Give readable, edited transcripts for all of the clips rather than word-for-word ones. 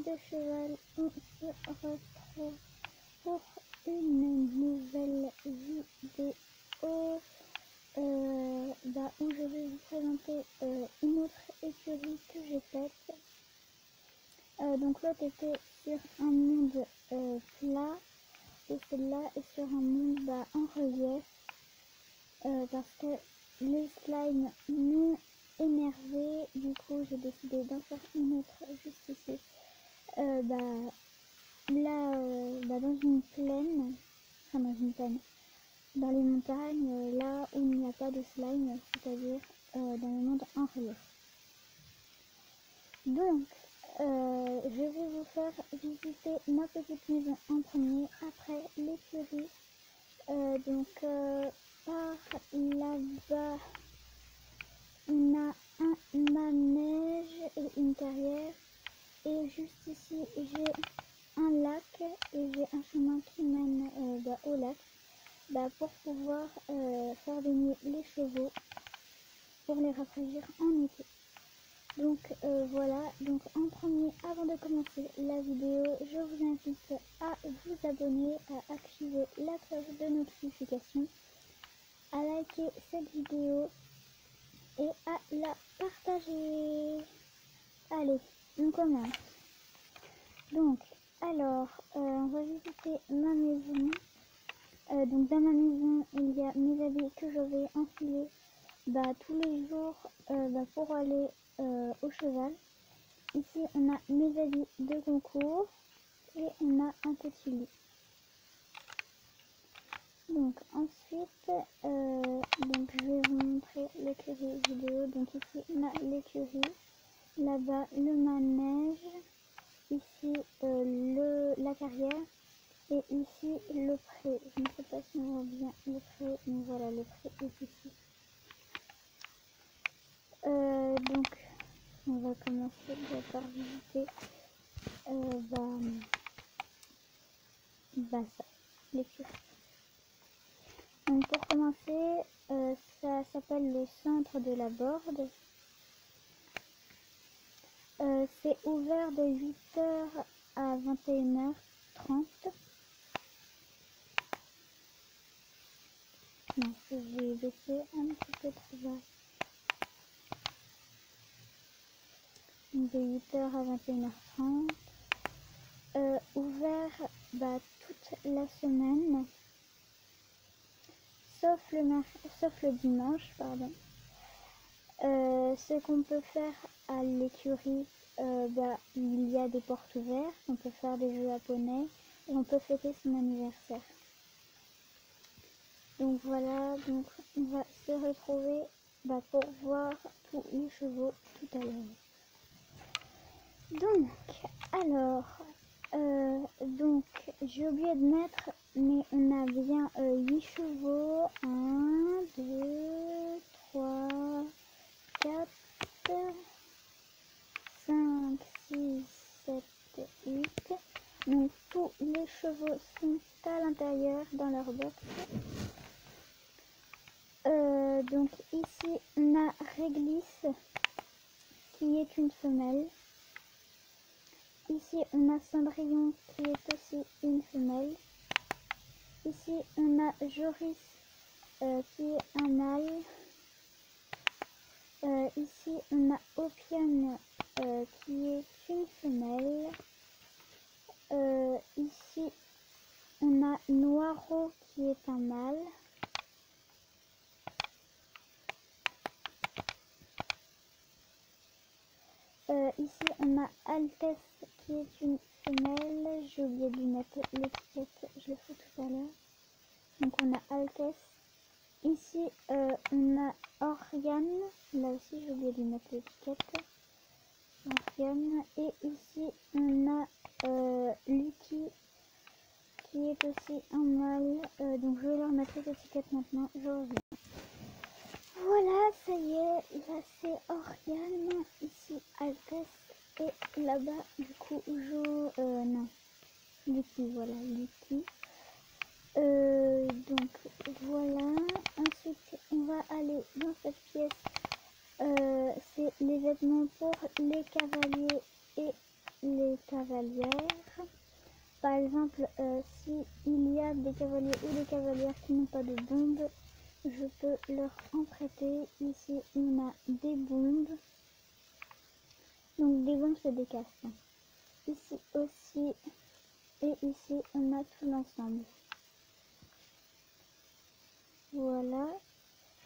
de cheval, on se retrouve pour une nouvelle vidéo où je vais vous présenter une autre écurie que j'ai faite. Donc l'autre était sur un monde plat et celle-là est sur un monde en relief parce que les slimes m'ont énervé. Du coup j'ai décidé d'en faire une autre juste ici dans une plaine, enfin dans les montagnes, là où il n'y a pas de slime, c'est-à-dire dans le monde en relief. Donc je vais vous faire visiter ma petite maison en premier, après l'écurie. Par là-bas on a un manège et une carrière, et juste ici j'ai un lac et j'ai un chemin qui mène au lac pour pouvoir faire baigner les chevaux pour les rafraîchir en été. Donc voilà, donc en premier, avant de commencer la vidéo, je vous invite à vous abonner, à activer la cloche de notification, à liker cette vidéo et à la partager. Allez, on commence. Donc, alors, on va visiter ma maison. Donc dans ma maison, il y a mes habits que je vais enfiler tous les jours pour aller au cheval. Ici, on a mes habits de concours et on a un petit lit. Donc ensuite, je vais vous montrer l'écurie vidéo. Donc ici, on a l'écurie, là-bas le manège, ici la carrière. Et ici le pré, je ne sais pas si on voit bien le pré, mais voilà, le pré est ici. Donc on va commencer par visiter ça, l'écurie. Donc pour commencer, ça s'appelle le centre de la Borde. C'est ouvert de 8h à 21h30. Non, j'ai baissé un petit peu trop bas. De 8h à 21h30. Ouvert toute la semaine, sauf le dimanche, pardon. Ce qu'on peut faire à l'écurie, il y a des portes ouvertes, on peut faire des jeux à poney et on peut fêter son anniversaire. Donc voilà, donc on va se retrouver pour voir tous les chevaux tout à l'heure. Donc, alors, j'ai oublié de mettre, mais on a bien 8 chevaux, 1, 2, 3, 4, 5, 6, 7, 8. Donc tous les chevaux sont à l'intérieur dans leur box. Donc ici on a Réglisse qui est une femelle. Ici on a Cendrillon qui est aussi une femelle. Ici on a Joris qui est un mâle. Ici on a Opium qui est une femelle. Ici on a Noiro qui est un mâle. Ici on a Altesse qui est une femelle. J'ai oublié de lui mettre l'étiquette, je le ferai tout à l'heure. Donc on a Altesse. Ici on a Oriane, là aussi j'ai oublié de lui mettre l'étiquette. Oriane. Et ici on a Lucky qui est aussi un mâle. Donc je vais leur mettre les étiquettes maintenant, je reviens. Voilà, ça y est, là c'est Oriane, ici Altesse, et là-bas du coup Lucky, voilà, Lucky. Donc voilà, ensuite on va aller dans cette pièce, c'est les vêtements pour les cavaliers et les cavalières. Par exemple, si il y a des cavaliers ou des cavalières qui n'ont pas de bombes, je peux leur en prêter. Ici, on a des bombes. Donc, des bombes, c'est des casques. Ici aussi, et ici, on a tout l'ensemble. Voilà.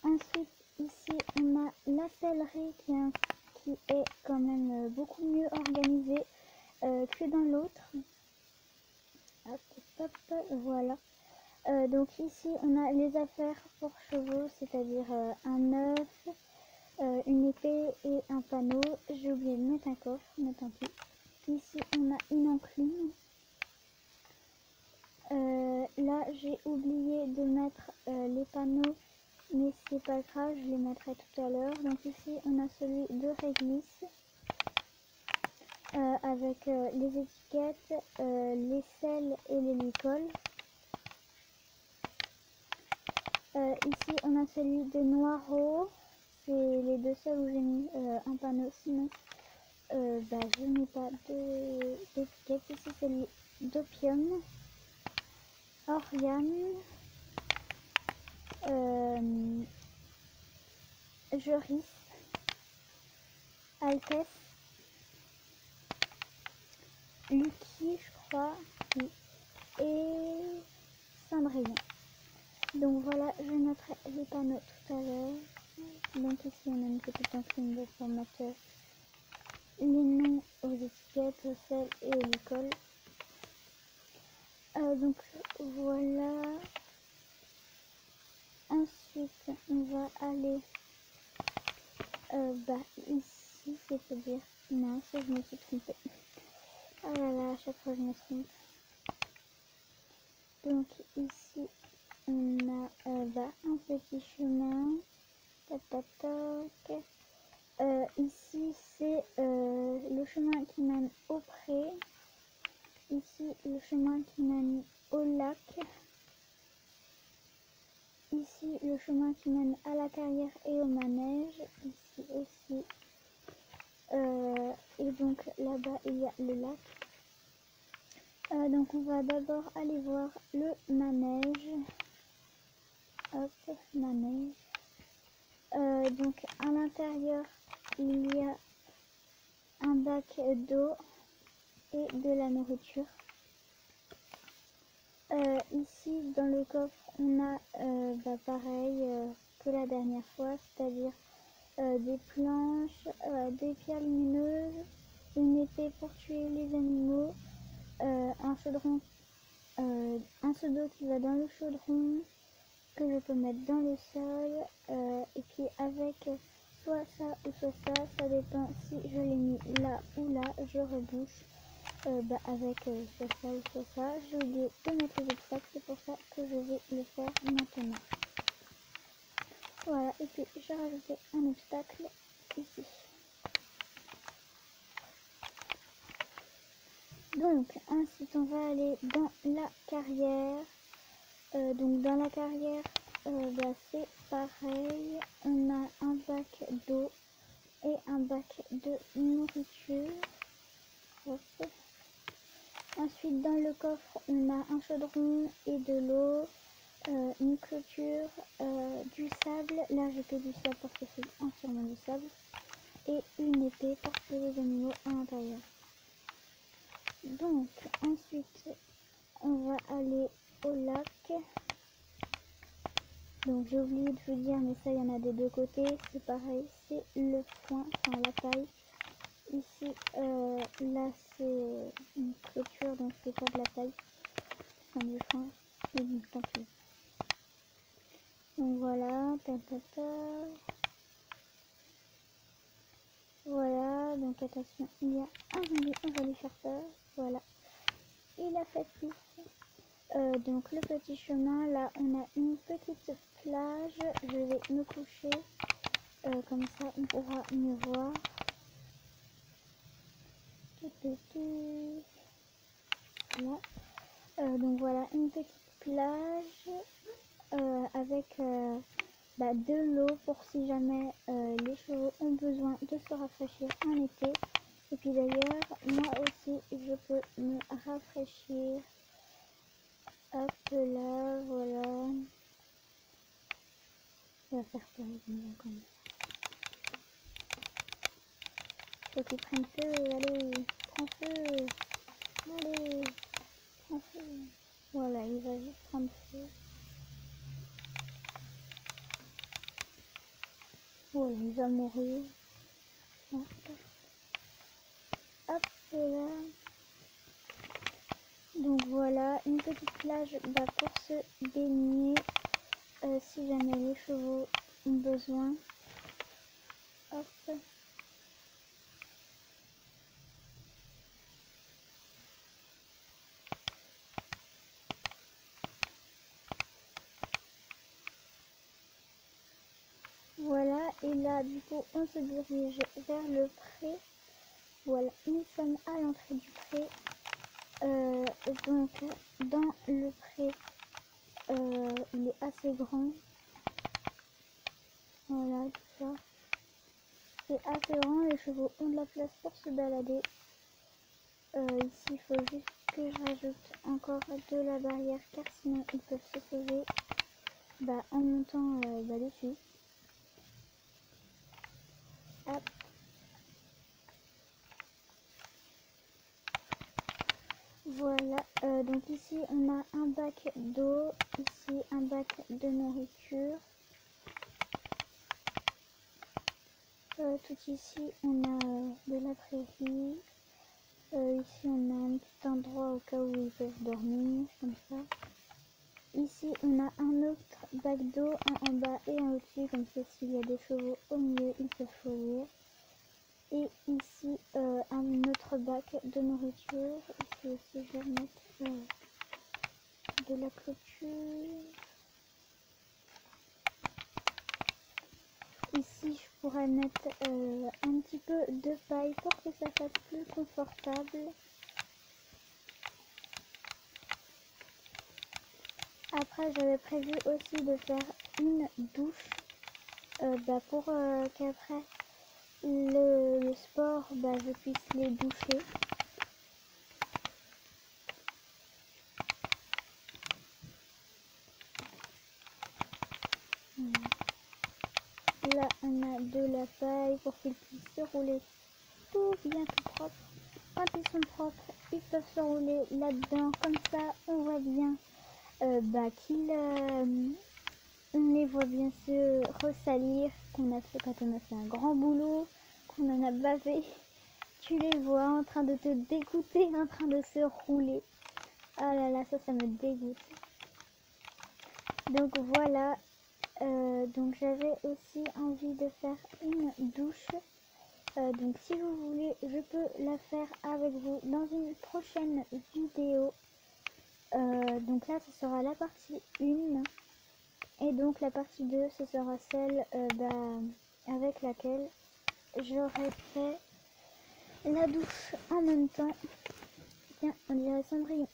Ensuite, ici, on a la sellerie qui est quand même beaucoup mieux organisée que dans l'autre. Hop, hop, hop, voilà. Donc ici, on a les affaires pour chevaux, c'est-à-dire un œuf, une épée et un panneau. J'ai oublié de mettre un coffre, mais tant pis. Ici, on a une enclume. Là, j'ai oublié de mettre les panneaux, mais c'est pas grave, je les mettrai tout à l'heure. Donc ici, on a celui de réglisse avec les étiquettes, les selles et les licoles. Ici, on a celui de Noiro. C'est les deux seuls où j'ai mis un panneau. Sinon, je n'ai pas d'étiquette. Ici, celui d'Opium. Oriane. Joris. Altesse. Lucky, je crois. Oui. Et Cendrillon. Donc voilà, je mettrai les panneaux tout à l'heure. Donc ici on a une petite enclume pour mettre les noms aux étiquettes, aux selles et aux licoles. Donc voilà. Ensuite on va aller ici, c'est-à-dire mince, je me suis trompée. Oh là là, à chaque fois je me trompe. Donc ici on a un petit chemin. Tac, tac, tac. Ici c'est le chemin qui mène au pré. Ici le chemin qui mène au lac. Ici le chemin qui mène à la carrière et au manège. Ici aussi. Et donc là-bas il y a le lac. Donc on va d'abord aller voir le manège. Hop, manège. Donc à l'intérieur il y a un bac d'eau et de la nourriture. Ici dans le coffre on a pareil que la dernière fois, c'est-à-dire des planches, des pierres lumineuses, une épée pour tuer les animaux, un chaudron, un seau d'eau qui va dans le chaudron que je peux mettre dans le sol, et puis avec soit ça ou soit ça dépend si je l'ai mis là ou là, je rebouche avec soit ça ou soit ça. J'ai oublié de mettre les obstacles, c'est pour ça que je vais le faire maintenant. Voilà, et puis j'ai rajouté un obstacle ici. Donc ensuite on va aller dans la carrière. Donc dans la carrière c'est pareil, on a un bac d'eau et un bac de nourriture. Hop. Ensuite dans le coffre on a un chaudron et de l'eau, une clôture, du sable. Là j'ai que du sable parce que c'est entièrement du sable, et une épée pour tuer les animaux à l'intérieur. Donc ensuite on va aller au lac. Donc j'ai oublié de vous dire, mais ça il y en a des deux côtés, c'est pareil, c'est le foin, enfin la paille. Ici, là c'est une clôture, donc c'est pas de la paille, c'est du foin, et du tant pis. Donc voilà, voilà, donc attention, il y a un zombie, on va lui faire peur, voilà, il a fait tout. Donc le petit chemin, là on a une petite plage, je vais me coucher, comme ça on pourra mieux voir. Voilà. Donc voilà une petite plage avec de l'eau pour si jamais les chevaux ont besoin de se rafraîchir en été. Et puis d'ailleurs, moi aussi, je peux me rafraîchir. Hop là, voilà. Ça va faire peur, quand même. Faut qu'ils prennent feu, allez, prends feu. Allez, prends feu. Voilà, il va juste prendre feu. Voilà, il va mourir. Hop là. Donc voilà, une petite plage pour se baigner si jamais les chevaux ont besoin. Hop. Voilà, et là du coup on se dirige vers le pré. Voilà, nous sommes à l'entrée du pré. Donc dans le pré, il est assez grand. Voilà, tout ça. C'est assez grand, les chevaux ont de la place pour se balader. Ici, il faut juste que je rajoute encore de la barrière car sinon ils peuvent se sauver en montant dessus. Hop. Voilà, donc ici on a un bac d'eau, ici un bac de nourriture. Tout ici on a de la prairie. Ici on a un petit endroit au cas où ils peuvent dormir, comme ça. Ici on a un autre bac d'eau, un en bas et un au-dessus, comme ça s'il y a des chevaux au milieu ils peuvent choisir. Et ici un autre bac de nourriture. Ici aussi je vais mettre de la clôture. Ici je pourrais mettre un petit peu de paille pour que ça fasse plus confortable. Après j'avais prévu aussi de faire une douche pour qu'après le sport je puisse les doucher. Là on a de la paille pour qu'ils puissent se rouler tout bien tout propre. Quand ils sont propres ils peuvent se rouler là-dedans, comme ça on voit bien on les voit bien se ressalir, qu'on a fait quand on a fait un grand boulot, qu'on en a bavé. Tu les vois en train de te dégoûter, en train de se rouler. Ah là là, ça me dégoûte. Donc voilà, donc j'avais aussi envie de faire une douche. Donc si vous voulez, je peux la faire avec vous dans une prochaine vidéo. Donc là, ce sera la partie 1. Et donc la partie 2, ce sera celle avec laquelle j'aurai fait la douche en même temps. Tiens, on dirait Cendrillon.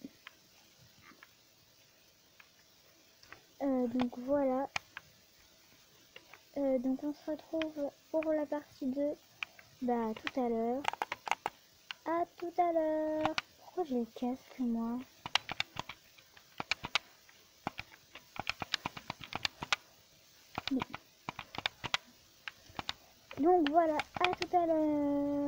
Donc voilà. Donc on se retrouve pour la partie 2 tout à l'heure. À tout à l'heure. Pourquoi j'ai le casque moi? Donc voilà, à tout à l'heure.